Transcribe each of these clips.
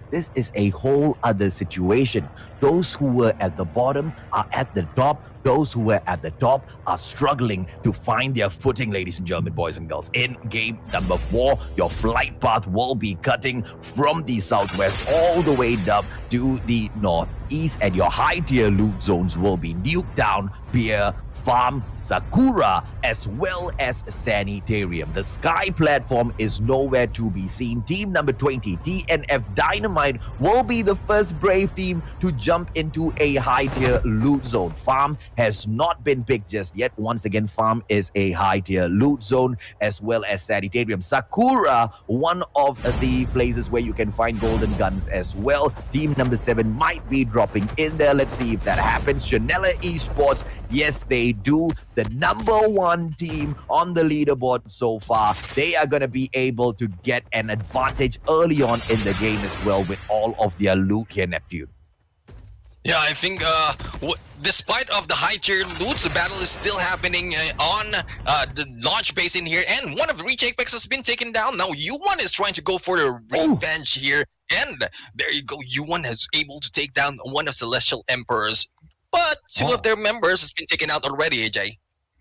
this is a whole other situation. Those who were at the bottom are at the top. Those who were at the top are struggling to find their footing, ladies and gentlemen, boys and girls. In game number 4, your flight path will be cutting from the southwest all the way up to the northeast, and your high-tier loot zones will be nuked down, Beer, Farm, Sakura, as well as Sanitarium. The sky platform is nowhere to be seen. Team number 20, TNF Dynamite, will be the first brave team to jump into a high-tier loot zone. Farm has not been picked just yet. Once again, Farm is a high-tier loot zone, as well as Sanitarium. Sakura, one of the places where you can find golden guns as well. Team number 7 might be dropping in there. Let's see if that happens. Chanela Esports, yes, they do. The number 1 team on the leaderboard so far. They are going to be able to get an advantage early on in the game as well with all of their loot here, Neptune. Yeah, I think despite of the high tier loots, the battle is still happening on the launch base in here, and one of the Reach Apex has been taken down. Now U1 is trying to go for the revenge here, and there you go. U1 has able to take down one of Celestial Emperors, but 2 of their members has been taken out already, AJ.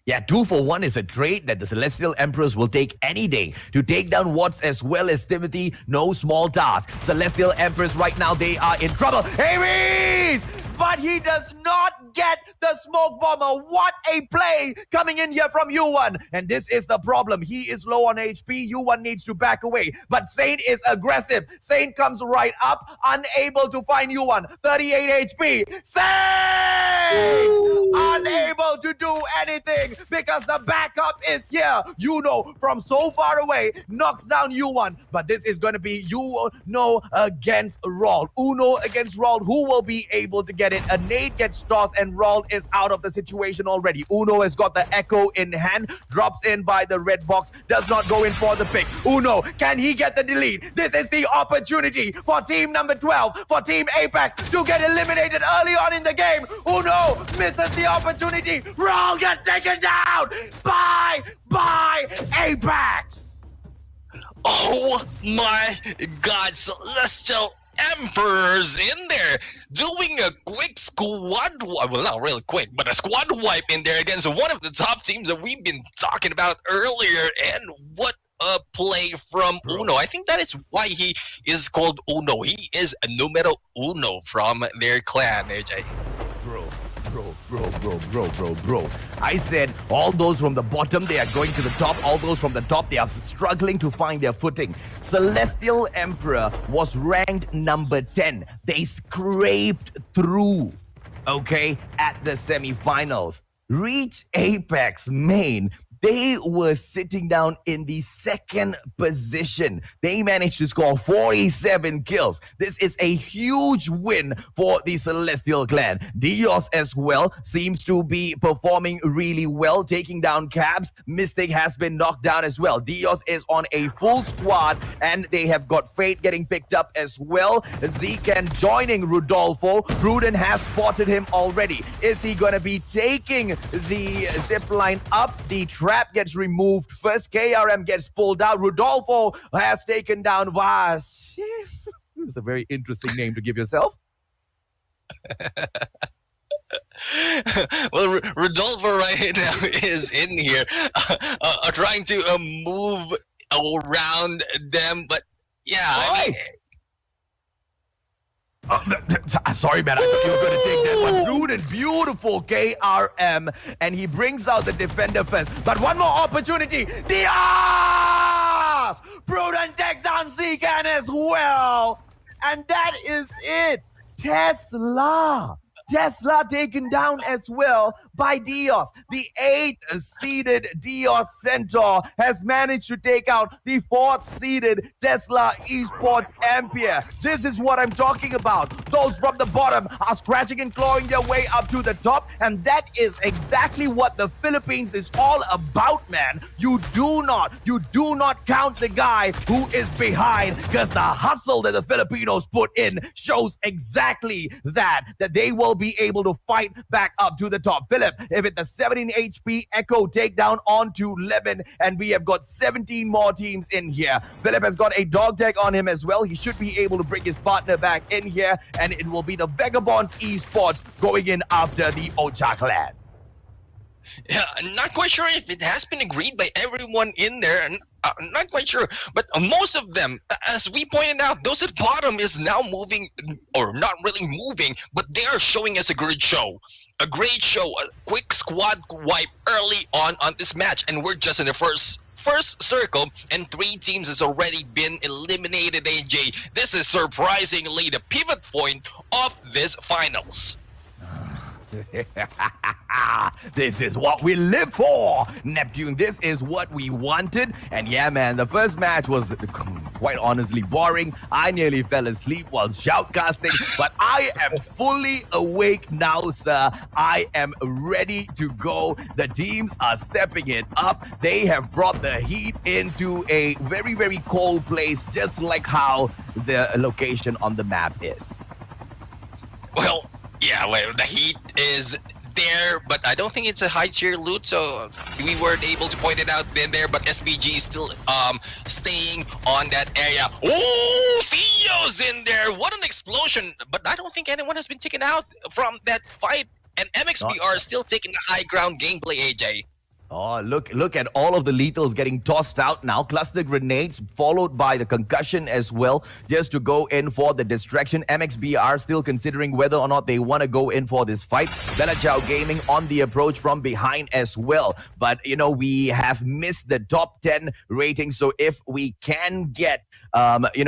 Yeah, 2 for 1 is a trade that the Celestial Emperors will take any day to take down Watts as well as Timothy. No small task. Celestial Emperors right now, they are in trouble. Ares! But he does not get the smoke bomber. What a play coming in here from U1. And this is the problem. He is low on HP. U1 needs to back away. But Saint is aggressive. Saint comes right up, unable to find U1. 38 HP. Saint! Unable to do anything because the backup is here. Uno from so far away knocks down U1. But this is going to be Uno against Raul. Uno against Raul. Who will be able to get it? A nade gets tossed and Raul is out of the situation already. Uno has got the Echo in hand. Drops in by the red box. Does not go in for the pick. Uno, can he get the delete? This is the opportunity for team number 12, for Team Apex to get eliminated early on in the game. Uno misses the opportunity. Raul gets taken down by Apex. Oh my God, Celestial Emperors in there doing a quick squad wipe. Well, not really quick, but a squad wipe in there against one of the top teams that we've been talking about earlier. And what a play from Uno. I think that is why he is called Uno. He is a numero uno from their clan, AJ. Bro. I said all those from the bottom, they are going to the top. All those from the top, they are struggling to find their footing. Celestial Emperor was ranked number 10. They scraped through, okay, at the semifinals. Reach Apex main. They were sitting down in the 2nd position. They managed to score 47 kills. This is a huge win for the Celestial Clan. Dios as well seems to be performing really well, taking down Cabs. Mystic has been knocked down as well. Dios is on a full squad, and they have got Fate getting picked up as well. Zekan joining Rudolfo. Prudent has spotted him already. Is he going to be taking the zip line up? The trap gets removed first. KRM gets pulled out. Rudolfo has taken down Vas. It's a very interesting name to give yourself. Well, Rodolfo right now is in here trying to move around them, but yeah, I mean, sorry, man. I thought you were going to take that one. Prudent, beautiful KRM. And he brings out the defender first. But one more opportunity. Diaz! Prudent takes down Zekan as well. And that is it. Tesla taken down as well by Dios. The 8th-seeded Dios Centaur has managed to take out the 4th-seeded Tesla Esports Ampere. This is what I'm talking about. Those from the bottom are scratching and clawing their way up to the top, and that is exactly what the Philippines is all about, man. You do not count the guy who is behind, because the hustle that the Filipinos put in shows exactly that they will be able to fight back up to the top. Philip, if it's the 17 HP Echo takedown onto Levin, and we have got 17 more teams in here. Philip has got a dog tag on him as well. He should be able to bring his partner back in here, and it will be the Vagabonds Esports going in after the Ocha clan. Yeah, not quite sure if it has been agreed by everyone in there. Not quite sure, but most of them, as we pointed out, those at bottom is now moving, or not really moving, but they are showing us a great show. A great show, a quick squad wipe early on this match, and we're just in the first circle, and 3 teams has already been eliminated, AJ. This is surprisingly the pivot point of this finals. This is what we live for, Neptune. This is what we wanted. And yeah, man, the first match was quite honestly boring. I nearly fell asleep while shoutcasting, but I am fully awake now, sir. I am ready to go. The teams are stepping it up. They have brought the heat into a very, very cold place, just like how the location on the map is. Well, yeah, well, the heat is there, but I don't think it's a high tier loot, so we weren't able to point it out there, but SPG is still staying on that area. Oh, Theo's in there! What an explosion! But I don't think anyone has been taken out from that fight, and MXB are still taking the high ground gameplay, AJ. Oh, look at all of the lethals getting tossed out now. Cluster grenades followed by the concussion as well, just to go in for the distraction. MXB are still considering whether or not they want to go in for this fight. Bella Chow Gaming on the approach from behind as well. But, you know, we have missed the top 10 rating. So if we can get,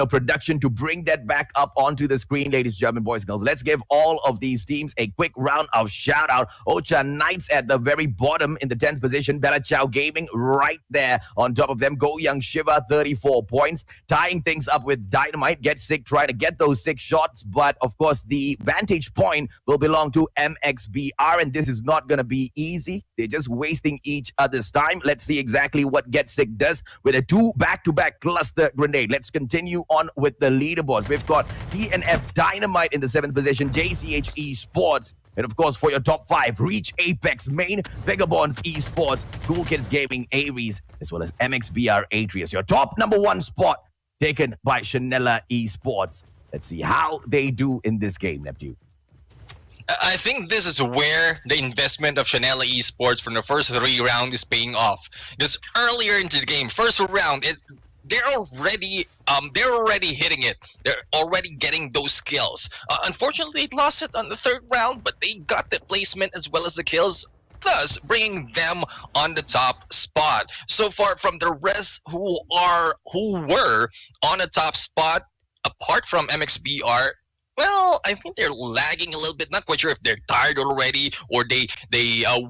production to bring that back up onto the screen, ladies and gentlemen, boys and girls, let's give all of these teams a quick round of shout out. Ocha Knights at the very bottom in the 10th position. Bella Chow Gaming right there on top of them. Go Young Shiva, 34 points. Tying things up with Dynamite. Get Sick trying to get those 6 shots. But, of course, the vantage point will belong to MXBR. And this is not going to be easy. They're just wasting each other's time. Let's see exactly what Get Sick does with a 2 back-to-back cluster grenade. Let's continue on with the leaderboards. We've got TNF Dynamite in the 7th position. JCH Esports. And of course, for your top 5, Reach Apex Main, Vagabonds Esports, CoolKidGaming-Ares, as well as MXBR Atreus. Your top number 1 spot taken by Chanela Esports. Let's see how they do in this game, Neptune. I think this is where the investment of Chanela Esports from the first 3 rounds is paying off. Because earlier into the game, first round, they're already hitting it. They're already getting those skills. Unfortunately, they lost it on the 3rd round, but they got the placement as well as the kills, thus bringing them on the top spot. So far from the rest who were on the top spot, apart from MXBR, well, I think they're lagging a little bit. Not quite sure if they're tired already or they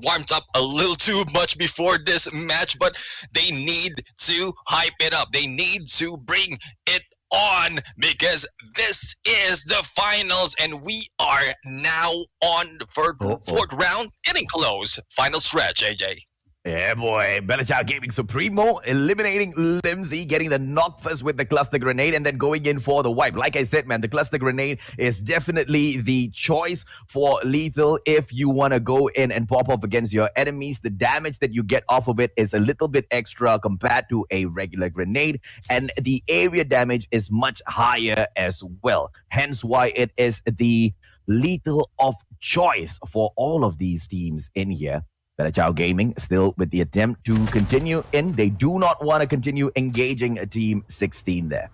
warmed up a little too much before this match, but they need to hype it up. They need to bring it on because this is the finals and we are now on the 4th round, getting close. Final stretch, AJ. Yeah, boy. Bella Chow Gaming Supremo eliminating Limsey, getting the knock first with the cluster grenade and then going in for the wipe. Like I said, man, the cluster grenade is definitely the choice for lethal if you want to go in and pop off against your enemies. The damage that you get off of it is a little bit extra compared to a regular grenade, and the area damage is much higher as well. Hence why it is the lethal of choice for all of these teams in here. Bella Chow Gaming still with the attempt to continue in. They do not want to continue engaging a Team 16 there.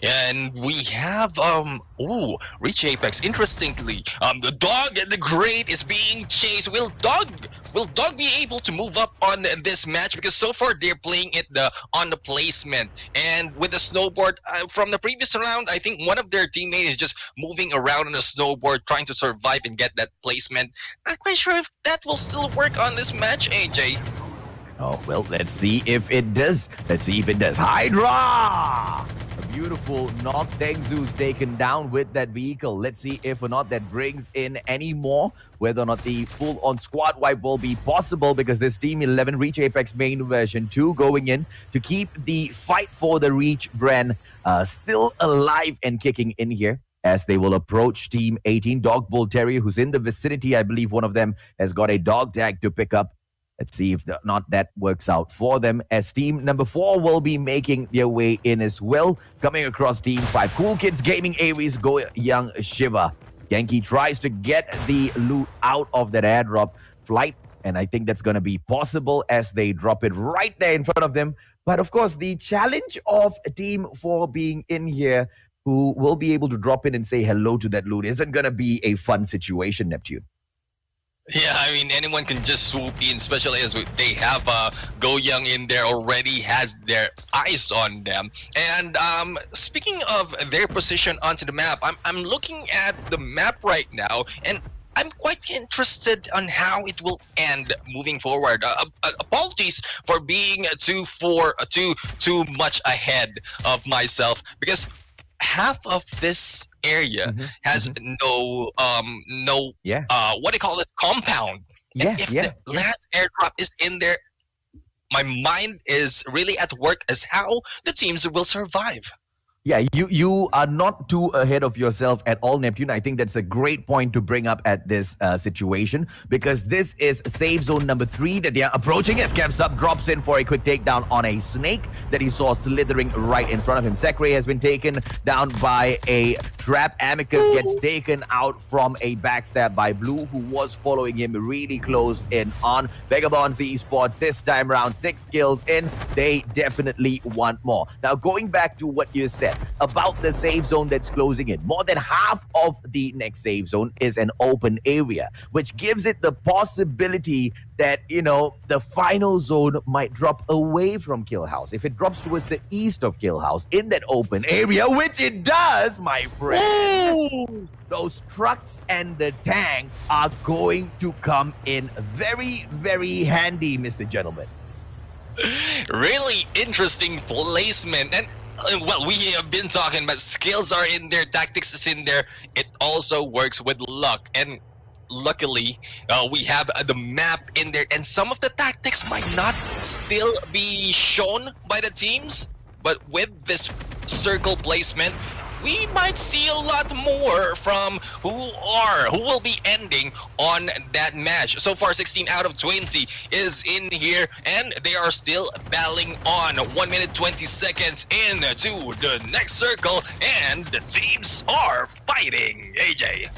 Yeah, and we have Reach Apex. Interestingly, the dog and the Great is being chased. Will dog be able to move up on this match? Because so far they're playing it on the placement. And with the snowboard from the previous round, I think one of their teammates is just moving around on a snowboard trying to survive and get that placement. Not quite sure if that will still work on this match, AJ. Oh, well, let's see if it does. Let's see if it does. Hydra! A beautiful knock. Tengzu's taken down with that vehicle. Let's see if or not that brings in any more. Whether or not the full-on squad wipe will be possible, because this Team 11 Reach Apex main version 2 going in to keep the fight for the Reach brand still alive and kicking in here. as they will approach Team 18. Dog Bull Terrier, who's in the vicinity. I believe one of them has got a dog tag to pick up. Let's see if not that works out for them, as team number 4 will be making their way in as well. Coming across team 5, CoolKidGaming-Ares, Go Young Shiva. Genki tries to get the loot out of that airdrop flight, and I think that's going to be possible as they drop it right there in front of them. But of course, the challenge of team 4 being in here, who will be able to drop in and say hello to that loot, isn't going to be a fun situation, Neptune. Yeah, I mean, anyone can just swoop in, especially as they have Go Young in there already, has their eyes on them. And speaking of their position onto the map, I'm looking at the map right now, and I'm quite interested on how it will end moving forward. Apologies for being too much ahead of myself, because half of this area has no what do you call it, compound. And if the last airdrop is in there, my mind is really at work as how the teams will survive. Yeah, you are not too ahead of yourself at all, Neptune. I think that's a great point to bring up at this situation, because this is save zone number 3 that they are approaching as Kevsub drops in for a quick takedown on a snake that he saw slithering right in front of him. Sekre has been taken down by a trap. Amicus gets taken out from a backstab by Blue, who was following him really close in on. Vagabonds Esports this time around 6 kills in. They definitely want more. Now, going back to what you said about the safe zone that's closing in, more than half of the next safe zone is an open area, which gives it the possibility that, you know, the final zone might drop away from Kill House. If it drops towards the east of Kill House in that open area, which it does, my friend, those trucks and the tanks are going to come in very, very handy, Mr. Gentleman. Really interesting placement. And well, we have been talking about skills are in there, tactics is in there. It also works with luck, and luckily we have the map in there, and some of the tactics might not still be shown by the teams, but with this circle placement, we might see a lot more from who will be ending on that match. So far, 16 out of 20 is in here, and they are still battling on. 1 minute 20 seconds into the next circle, and the teams are fighting. AJ.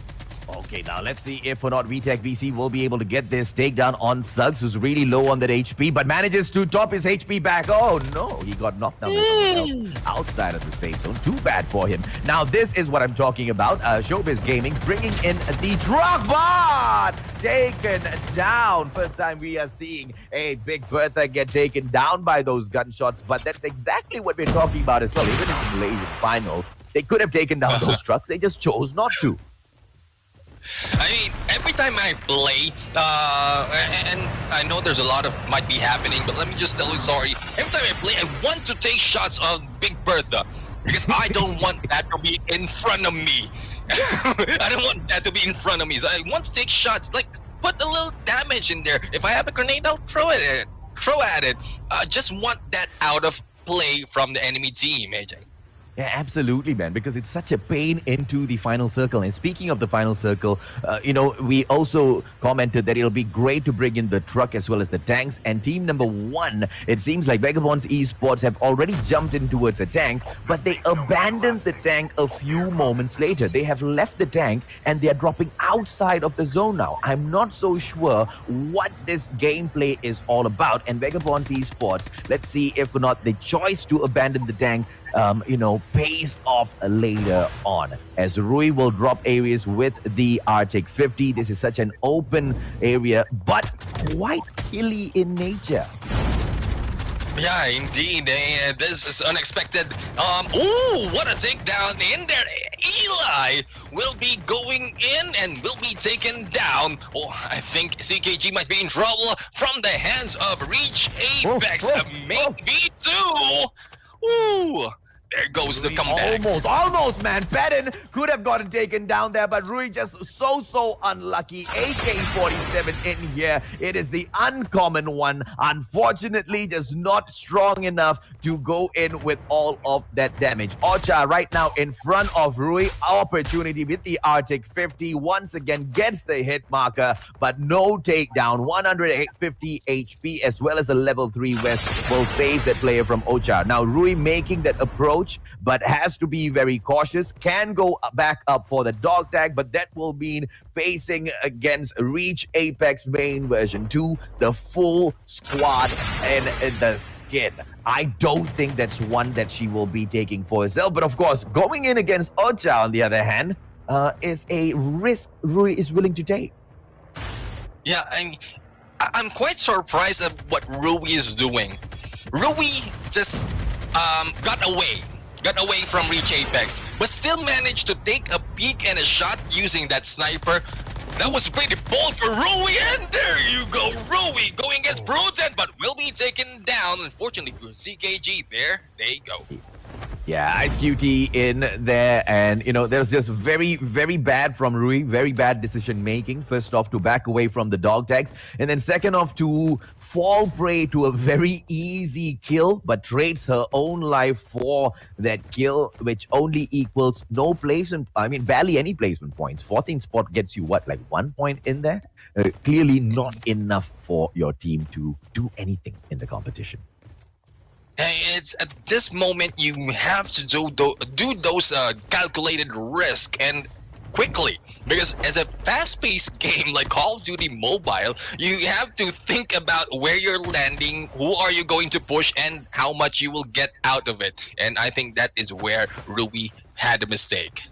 Okay, now let's see if or not VTech VC will be able to get this takedown on Suggs, who's really low on that HP, but manages to top his HP back. Oh no, he got knocked down outside of the safe zone. Too bad for him. Now this is what I'm talking about. Showbiz Gaming bringing in the truck bot, taken down. First time we are seeing a Big Bertha get taken down by those gunshots, but that's exactly what we're talking about as well. Even in the Malaysian finals, they could have taken down those trucks. They just chose not to. I mean, every time I play, and I know there's a lot of might be happening, but let me just tell you, sorry. Every time I play, I want to take shots of Big Bertha, because I don't want that to be in front of me. I don't want that to be in front of me. So I want to take shots, like put a little damage in there. If I have a grenade, I'll throw at it. Just want that out of play from the enemy team, AJ. Yeah, absolutely, man, because it's such a pain into the final circle. And speaking of the final circle, you know, we also commented that it'll be great to bring in the truck as well as the tanks. And team number 1, it seems like Vagabonds Esports have already jumped in towards a tank, but they abandoned the tank a few moments later. They have left the tank and they are dropping outside of the zone now. I'm not so sure what this gameplay is all about. And Vagabonds Esports, let's see if or not the choice to abandon the tank you know, pays off later on, as Rui will drop areas with the Arctic 50. This is such an open area, but quite hilly in nature. Yeah, indeed. This is unexpected. Ooh, what a takedown in there. Eli will be going in and will be taken down. Oh, I think CKG might be in trouble from the hands of Reach Apex. Maybe too. Ooh. There goes the comeback. Almost, man. Pedin could have gotten taken down there, but Rui just so unlucky. AK-47 in here. It is the uncommon one. Unfortunately, just not strong enough to go in with all of that damage. Ocha right now in front of Rui. Opportunity with the Arctic 50. Once again gets the hit marker, but no takedown. 150 HP as well as a level 3 West will save that player from Ocha. Now Rui making that approach, but has to be very cautious. Can go back up for the dog tag, but that will mean facing against Reach Apex main version 2, the full squad and the skin. I don't think that's one that she will be taking for herself, but of course, going in against Ocha on the other hand, is a risk Rui is willing to take. Yeah, I'm quite surprised at what Rui is doing. Rui just got away from Reach Apex, but still managed to take a peek and a shot using that sniper. That was pretty bold for Rui, and there you go, Rui going against Bruton, but will be taken down. Unfortunately for CKG, there they go. Yeah, Ice QT in there, and there's just very bad from Rui, very bad decision making. First off, to back away from the dog tags, and then second off, to fall prey to a very easy kill, but trades her own life for that kill, which only equals no placement. I mean, barely any placement points. 14th spot gets you what, like 1 point in there? Clearly not enough for your team to do anything in the competition. It's at this moment you have to do those calculated risk and quickly, because as a fast-paced game like Call of Duty Mobile, you have to think about where you're landing, who are you going to push, and how much you will get out of it. And I think that is where Rui had a mistake.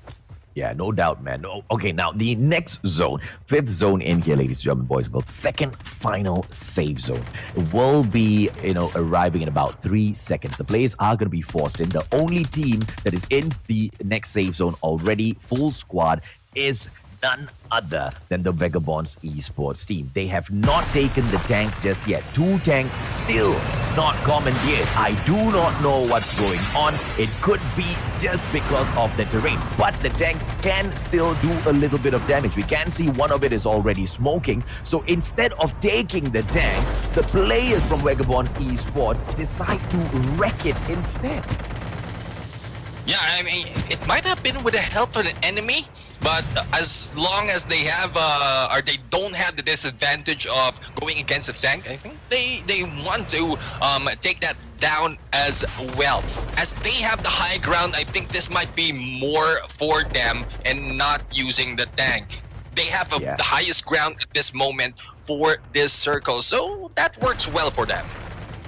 Yeah, no doubt, man. Okay, now the next zone, 5th zone in here, ladies and gentlemen, boys and girls, second final save zone. It will be, arriving in about 3 seconds. The players are going to be forced in. The only team that is in the next save zone already, full squad, is none other than the Vagabonds esports team. They have not taken the tank just yet. 2 tanks still not commandeered. I do not know what's going on. It could be just because of the terrain, but the tanks can still do a little bit of damage. We can see one of it is already smoking. So instead of taking the tank, the players from Vagabonds esports decide to wreck it instead. Yeah, I mean, it might have been with the help of an enemy, but as long as they have or they don't have the disadvantage of going against a tank, I think they want to take that down as well. As they have the high ground, I think this might be more for them and not using the tank. They have the highest ground at this moment for this circle, so that works well for them.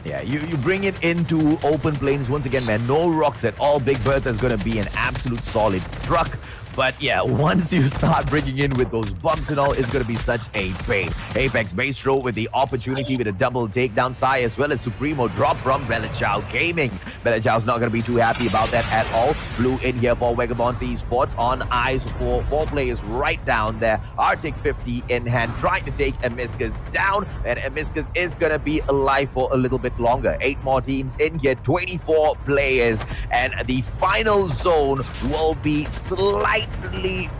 Yeah, you bring it into open plains once again, man. No rocks at all. Big Bertha is going to be an absolute solid truck. But yeah, once you start bringing in with those bumps and all, it's going to be such a pain. Apex Maestro with the opportunity with a double takedown. Sai as well as Supremo drop from Belichao Gaming. Belichao's not going to be too happy about that at all. Blue in here for Vagabonds Esports on eyes for 4 players right down there. Arctic 50 in hand, trying to take Amiscus down. And Amiscus is going to be alive for a little bit longer. 8 more teams in here, 24 players. And the final zone will be slightly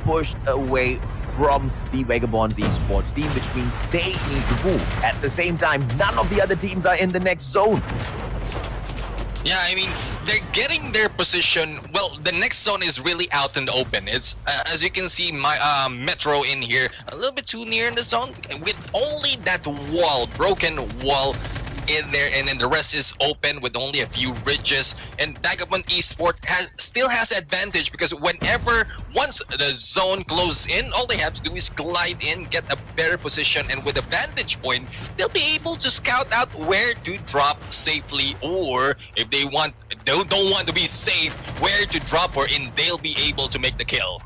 pushed away from the Vagabonds esports team, which means they need to move. At the same time, none of the other teams are in the next zone. Yeah, I mean, they're getting their position. Well, the next zone is really out in the open. It's, as you can see, my Metro in here, a little bit too near in the zone, with only that wall, broken wall, in there, and then the rest is open with only a few ridges. And Vagabond Esports still has advantage, because once the zone closes in, all they have to do is glide in, get a better position, and with a vantage point, they'll be able to scout out where to drop safely, or if they don't want to be safe, where to drop, or they'll be able to make the kill.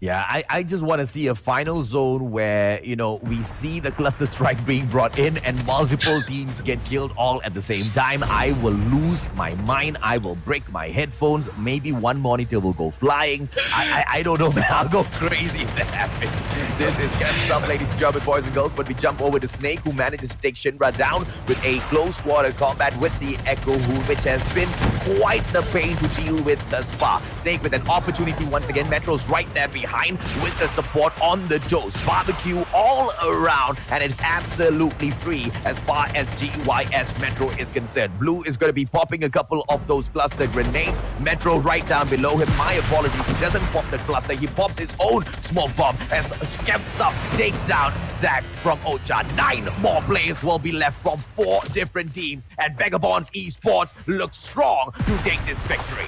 Yeah, I just want to see a final zone where, we see the cluster strike being brought in and multiple teams get killed all at the same time. I will lose my mind. I will break my headphones. Maybe one monitor will go flying. I don't know, man. I'll go crazy if that happens. This is Kevin's up, ladies and gentlemen, boys and girls. But we jump over to Snake, who manages to take Shinra down with a close quarter combat with the Echo, which has been quite the pain to deal with thus far. Snake with an opportunity once again. Metro's right there behind with the support on the toes. Barbecue all around, and it's absolutely free as far as GYS Metro is concerned. Blue is going to be popping a couple of those cluster grenades. Metro right down below him. My apologies. He doesn't pop the cluster. He pops his own smoke bomb as Skeps up takes down Zach from Ocha. 9 more players will be left from 4 different teams, and Vagabonds Esports looks strong to take this victory.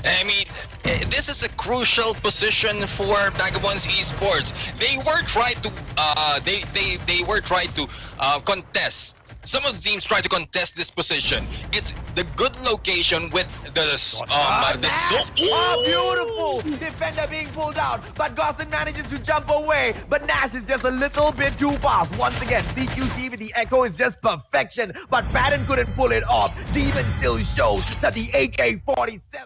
I mean, this is a crucial position for Vagabonds Esports. They were trying to contest. Some of the teams try to contest this position. It's the good location with the beautiful defender being pulled out, but Gosson manages to jump away. But Nash is just a little bit too fast. Once again, CQC with the Echo is just perfection, but Patton couldn't pull it off. Demon still shows that the AK-47.